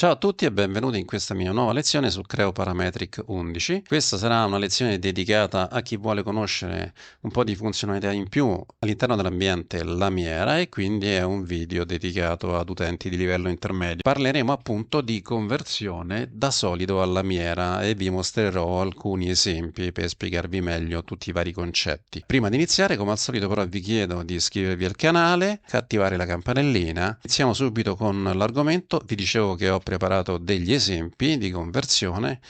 Ciao a tutti e benvenuti in questa mia nuova lezione su Creo Parametric 11. Questa sarà una lezione dedicata a chi vuole conoscere un po' di funzionalità in più all'interno dell'ambiente lamiera e quindi è un video dedicato ad utenti di livello intermedio. Parleremo appunto di conversione da solido a lamiera e vi mostrerò alcuni esempi per spiegarvi meglio tutti i vari concetti. Prima di iniziare, come al solito però vi chiedo di iscrivervi al canale, attivare la campanellina. Iniziamo subito con l'argomento. Vi dicevo che ho preparato degli esempi di conversione.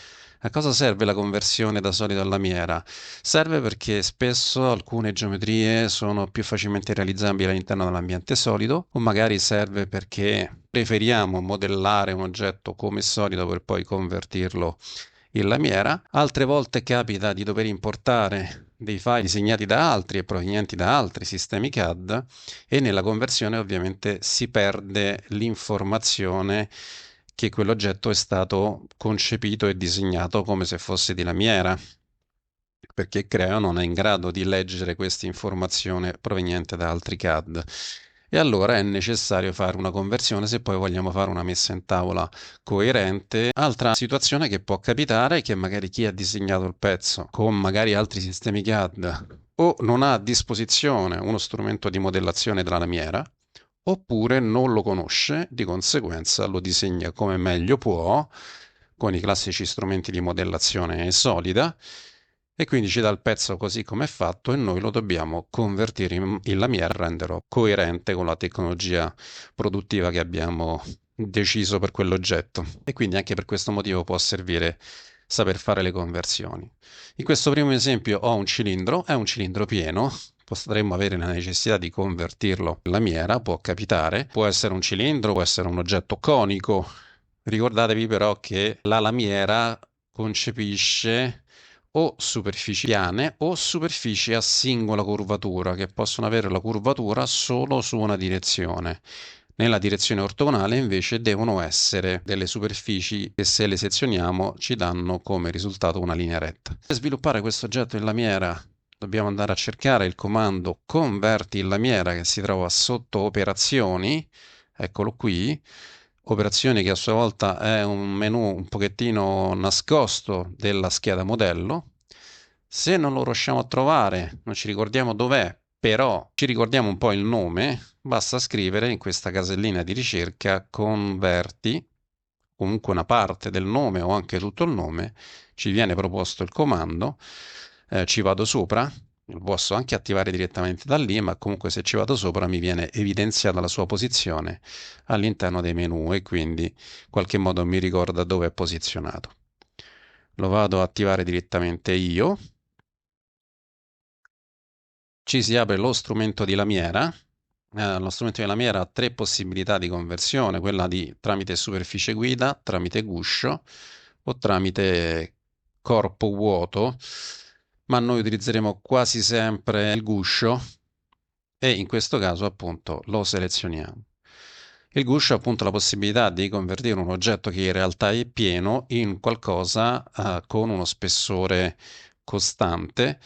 A cosa serve la conversione da solido a lamiera? Serve perché spesso alcune geometrie sono più facilmente realizzabili all'interno dell'ambiente solido, o magari serve perché preferiamo modellare un oggetto come solido per poi convertirlo in lamiera. Altre volte capita di dover importare dei file disegnati da altri e provenienti da altri sistemi CAD e nella conversione ovviamente si perde l'informazione che quell'oggetto è stato concepito e disegnato come se fosse di lamiera, perché Creo non è in grado di leggere questa informazione proveniente da altri CAD. E allora è necessario fare una conversione se poi vogliamo fare una messa in tavola coerente. Altra situazione che può capitare è che magari chi ha disegnato il pezzo con magari altri sistemi CAD o non ha a disposizione uno strumento di modellazione della lamiera, oppure non lo conosce, di conseguenza lo disegna come meglio può, con i classici strumenti di modellazione solida, e quindi ci dà il pezzo così come è fatto e noi lo dobbiamo convertire in lamiera e renderlo coerente con la tecnologia produttiva che abbiamo deciso per quell'oggetto. E quindi anche per questo motivo può servire saper fare le conversioni. In questo primo esempio ho un cilindro, è un cilindro pieno, potremmo avere la necessità di convertirlo in lamiera, può capitare, può essere un cilindro, può essere un oggetto conico. Ricordatevi però che la lamiera concepisce o superfici piane o superfici a singola curvatura, che possono avere la curvatura solo su una direzione. Nella direzione ortogonale invece devono essere delle superfici che, se le sezioniamo, ci danno come risultato una linea retta. Per sviluppare questo oggetto in lamiera dobbiamo andare a cercare il comando converti in lamiera, che si trova sotto operazioni. Eccolo qui. Operazioni, che a sua volta è un menu un pochettino nascosto della scheda modello. Se non lo riusciamo a trovare, non ci ricordiamo dov'è, però ci ricordiamo un po' il nome, basta scrivere in questa casellina di ricerca converti, comunque una parte del nome o anche tutto il nome, ci viene proposto il comando, ci vado sopra, lo posso anche attivare direttamente da lì, ma comunque se ci vado sopra mi viene evidenziata la sua posizione all'interno dei menu e quindi in qualche modo mi ricorda dove è posizionato. Lo vado a attivare direttamente io. Ci si apre lo strumento di lamiera. Lo strumento di lamiera ha tre possibilità di conversione: quella di tramite superficie guida, tramite guscio o tramite corpo vuoto, ma noi utilizzeremo quasi sempre il guscio e in questo caso appunto lo selezioniamo. Il guscio ha appunto la possibilità di convertire un oggetto che in realtà è pieno in qualcosa con uno spessore costante,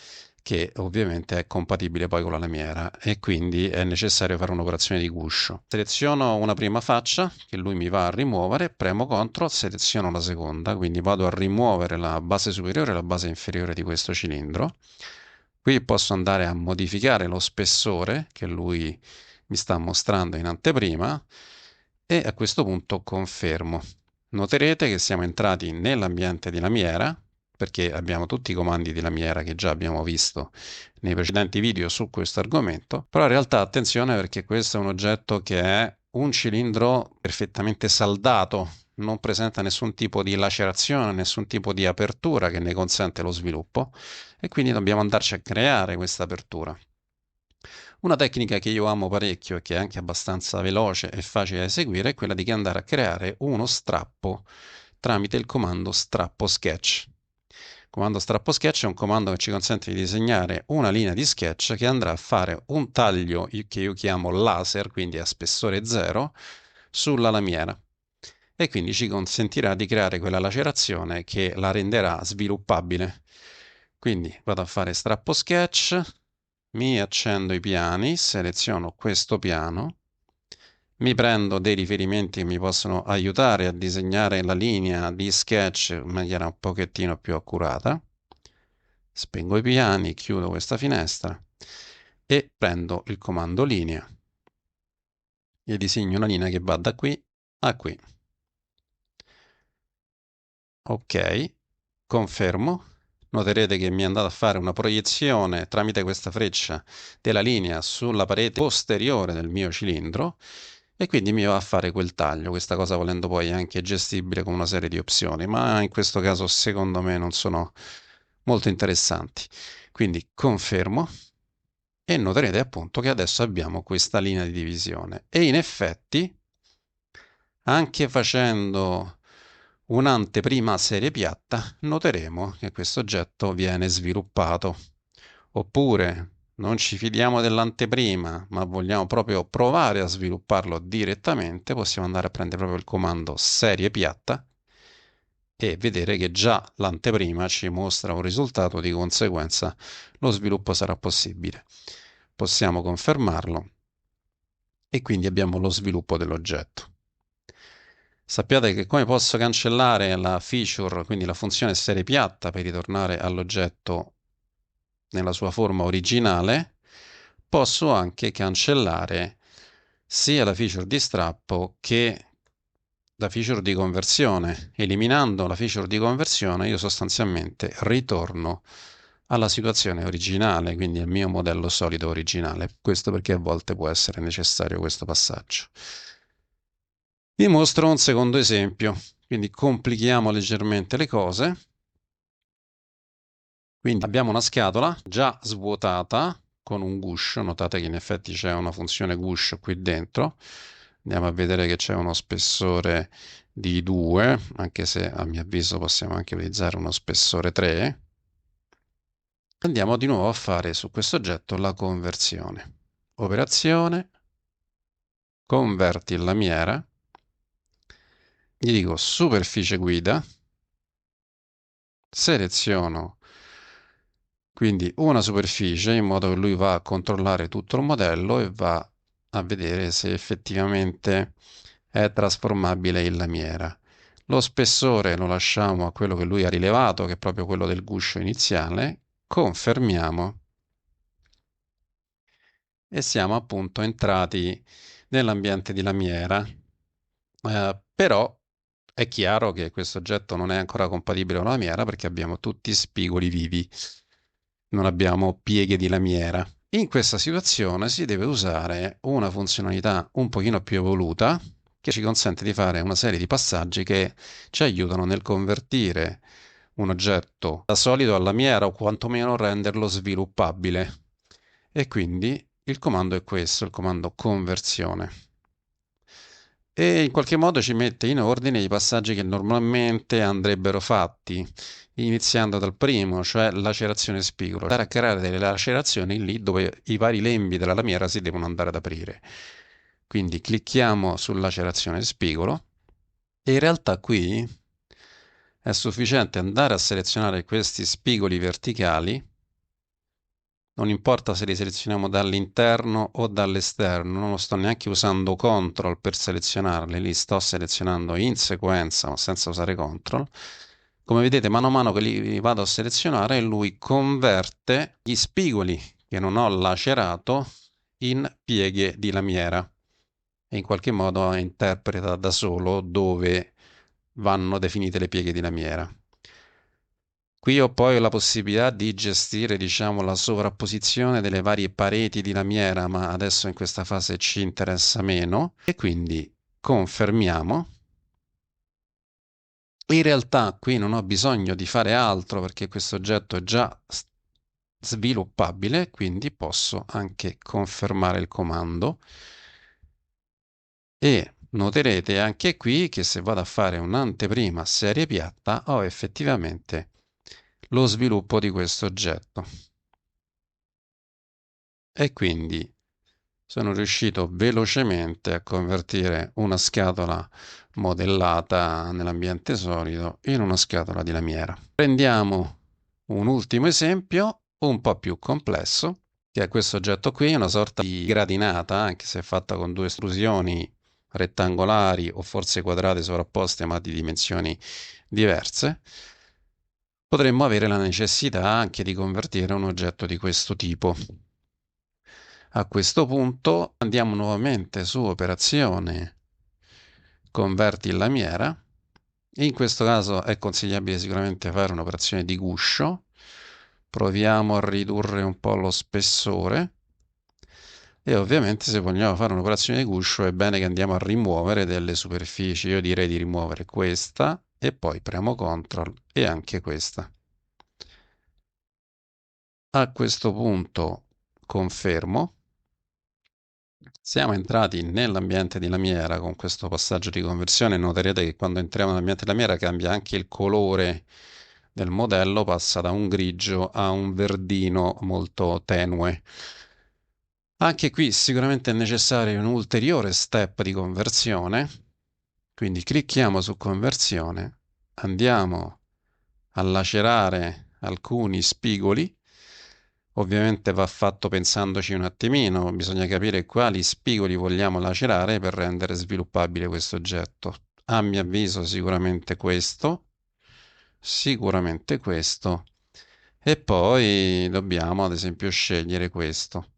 che ovviamente è compatibile poi con la lamiera, e quindi è necessario fare un'operazione di guscio. Seleziono una prima faccia che lui mi va a rimuovere, premo CTRL, seleziono la seconda, quindi vado a rimuovere la base superiore e la base inferiore di questo cilindro. Qui posso andare a modificare lo spessore che lui mi sta mostrando in anteprima e a questo punto confermo. Noterete che siamo entrati nell'ambiente di lamiera, perché abbiamo tutti i comandi di lamiera che già abbiamo visto nei precedenti video su questo argomento, però in realtà attenzione, perché questo è un oggetto che è un cilindro perfettamente saldato, non presenta nessun tipo di lacerazione, nessun tipo di apertura che ne consente lo sviluppo, e quindi dobbiamo andarci a creare questa apertura. Una tecnica che io amo parecchio e che è anche abbastanza veloce e facile da eseguire è quella di andare a creare uno strappo tramite il comando strappo sketch. Il comando strappo sketch è un comando che ci consente di disegnare una linea di sketch che andrà a fare un taglio che io chiamo laser, quindi a spessore 0, sulla lamiera, e quindi ci consentirà di creare quella lacerazione che la renderà sviluppabile. Quindi vado a fare strappo sketch, mi accendo i piani, seleziono questo piano mi prendo dei riferimenti che mi possono aiutare a disegnare la linea di sketch in maniera un pochettino più accurata. Spengo i piani, chiudo questa finestra e prendo il comando linea e disegno una linea che va da qui a qui. Ok, confermo. Noterete che mi è andato a fare una proiezione tramite questa freccia della linea sulla parete posteriore del mio cilindro e quindi mi va a fare quel taglio. Questa cosa volendo poi è anche gestibile con una serie di opzioni, ma in questo caso secondo me non sono molto interessanti. Quindi confermo e noterete appunto che adesso abbiamo questa linea di divisione e in effetti anche facendo un'anteprima a serie piatta, noteremo che questo oggetto viene sviluppato. Oppure non ci fidiamo dell'anteprima, ma vogliamo proprio provare a svilupparlo direttamente, possiamo andare a prendere proprio il comando serie piatta e vedere che già l'anteprima ci mostra un risultato, di conseguenza lo sviluppo sarà possibile. Possiamo confermarlo e quindi abbiamo lo sviluppo dell'oggetto. Sappiate che come posso cancellare la feature, quindi la funzione serie piatta per ritornare all'oggetto nella sua forma originale, posso anche cancellare sia la feature di strappo che la feature di conversione. Eliminando la feature di conversione, io sostanzialmente ritorno alla situazione originale, quindi al mio modello solido originale. Questo perché a volte può essere necessario questo passaggio. Vi mostro un secondo esempio, quindi complichiamo leggermente le cose. Quindi abbiamo una scatola già svuotata con un guscio, notate che in effetti c'è una funzione guscio qui dentro. Andiamo a vedere che c'è uno spessore di 2, anche se a mio avviso possiamo anche utilizzare uno spessore 3. Andiamo di nuovo a fare su questo oggetto la conversione. Operazione, converti in lamiera, gli dico superficie guida, seleziono quindi una superficie in modo che lui va a controllare tutto il modello e va a vedere se effettivamente è trasformabile in lamiera. Lo spessore lo lasciamo a quello che lui ha rilevato, che è proprio quello del guscio iniziale, confermiamo e siamo appunto entrati nell'ambiente di lamiera. Però è chiaro che questo oggetto non è ancora compatibile con la lamiera perché abbiamo tutti spigoli vivi, non abbiamo pieghe di lamiera. In questa situazione si deve usare una funzionalità un pochino più evoluta che ci consente di fare una serie di passaggi che ci aiutano nel convertire un oggetto da solido a lamiera o quantomeno renderlo sviluppabile. E quindi il comando è questo, il comando conversione. E in qualche modo ci mette in ordine i passaggi che normalmente andrebbero fatti, iniziando dal primo, cioè lacerazione spigolo, andare a creare delle lacerazioni lì dove i vari lembi della lamiera si devono andare ad aprire. Quindi clicchiamo su lacerazione spigolo e in realtà qui è sufficiente andare a selezionare questi spigoli verticali. Non importa se li selezioniamo dall'interno o dall'esterno, non lo sto neanche usando CTRL per selezionarli, li sto selezionando in sequenza ma senza usare CTRL. Come vedete, mano a mano che li vado a selezionare, lui converte gli spigoli che non ho lacerato in pieghe di lamiera e in qualche modo interpreta da solo dove vanno definite le pieghe di lamiera. Qui ho poi la possibilità di gestire, diciamo, la sovrapposizione delle varie pareti di lamiera, ma adesso in questa fase ci interessa meno. E quindi confermiamo. In realtà qui non ho bisogno di fare altro perché questo oggetto è già sviluppabile, quindi posso anche confermare il comando. E noterete anche qui che se vado a fare un'anteprima serie piatta ho effettivamente lo sviluppo di questo oggetto. E quindi sono riuscito velocemente a convertire una scatola modellata nell'ambiente solido in una scatola di lamiera. Prendiamo un ultimo esempio un po' più complesso, che è questo oggetto qui, una sorta di gradinata, anche se è fatta con due estrusioni rettangolari o forse quadrate sovrapposte ma di dimensioni diverse, potremmo avere la necessità anche di convertire un oggetto di questo tipo. A questo punto andiamo nuovamente su operazione converti in lamiera. In questo caso è consigliabile sicuramente fare un'operazione di guscio. Proviamo a ridurre un po' lo spessore e ovviamente se vogliamo fare un'operazione di guscio è bene che andiamo a rimuovere delle superfici. Io direi di rimuovere questa e poi premo CTRL e anche questa. A questo punto confermo. Siamo entrati nell'ambiente di lamiera con questo passaggio di conversione. Noterete che quando entriamo nell'ambiente di lamiera cambia anche il colore del modello, passa da un grigio a un verdino molto tenue. Anche qui sicuramente è necessario un ulteriore step di conversione, quindi clicchiamo su conversione, andiamo a lacerare alcuni spigoli. Ovviamente va fatto pensandoci un attimino, bisogna capire quali spigoli vogliamo lacerare per rendere sviluppabile questo oggetto. A mio avviso sicuramente questo, e poi dobbiamo ad esempio scegliere questo.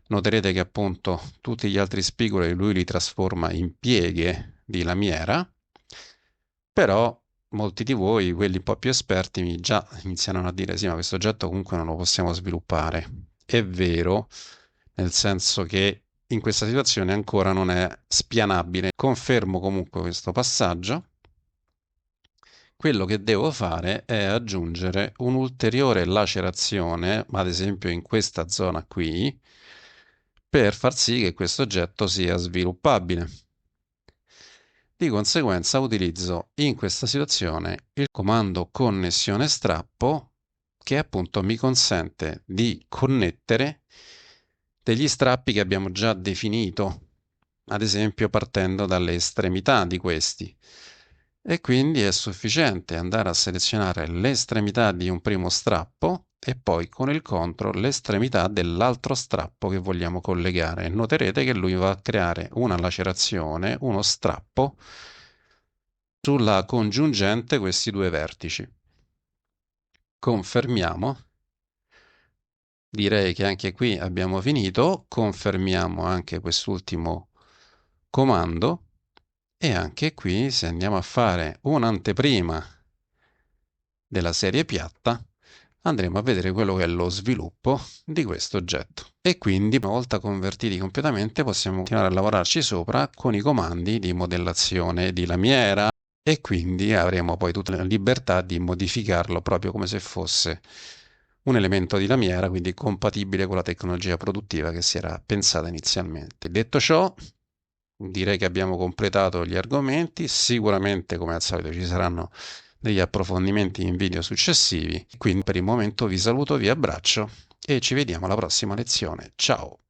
Noterete che appunto tutti gli altri spigoli lui li trasforma in pieghe di lamiera, però molti di voi, quelli un po' più esperti, già iniziano a dire sì, ma questo oggetto comunque non lo possiamo sviluppare. È vero, nel senso che in questa situazione ancora non è spianabile. Confermo comunque questo passaggio. Quello che devo fare è aggiungere un'ulteriore lacerazione, ad esempio in questa zona qui, per far sì che questo oggetto sia sviluppabile. Di conseguenza utilizzo in questa situazione il comando connessione strappo che appunto mi consente di connettere degli strappi che abbiamo già definito, ad esempio partendo dalle estremità di questi. E quindi è sufficiente andare a selezionare l'estremità di un primo strappo e poi con il CTRL l'estremità dell'altro strappo che vogliamo collegare. Noterete che lui va a creare una lacerazione, uno strappo, sulla congiungente questi due vertici. Confermiamo. Direi che anche qui abbiamo finito. Confermiamo anche quest'ultimo comando e anche qui se andiamo a fare un'anteprima della serie piatta andremo a vedere quello che è lo sviluppo di questo oggetto. E quindi una volta convertiti completamente possiamo continuare a lavorarci sopra con i comandi di modellazione di lamiera e quindi avremo poi tutta la libertà di modificarlo proprio come se fosse un elemento di lamiera, quindi compatibile con la tecnologia produttiva che si era pensata inizialmente. Detto ciò, direi che abbiamo completato gli argomenti. Sicuramente, come al solito, ci saranno degli approfondimenti in video successivi. Quindi per il momento vi saluto, vi abbraccio e ci vediamo alla prossima lezione. Ciao!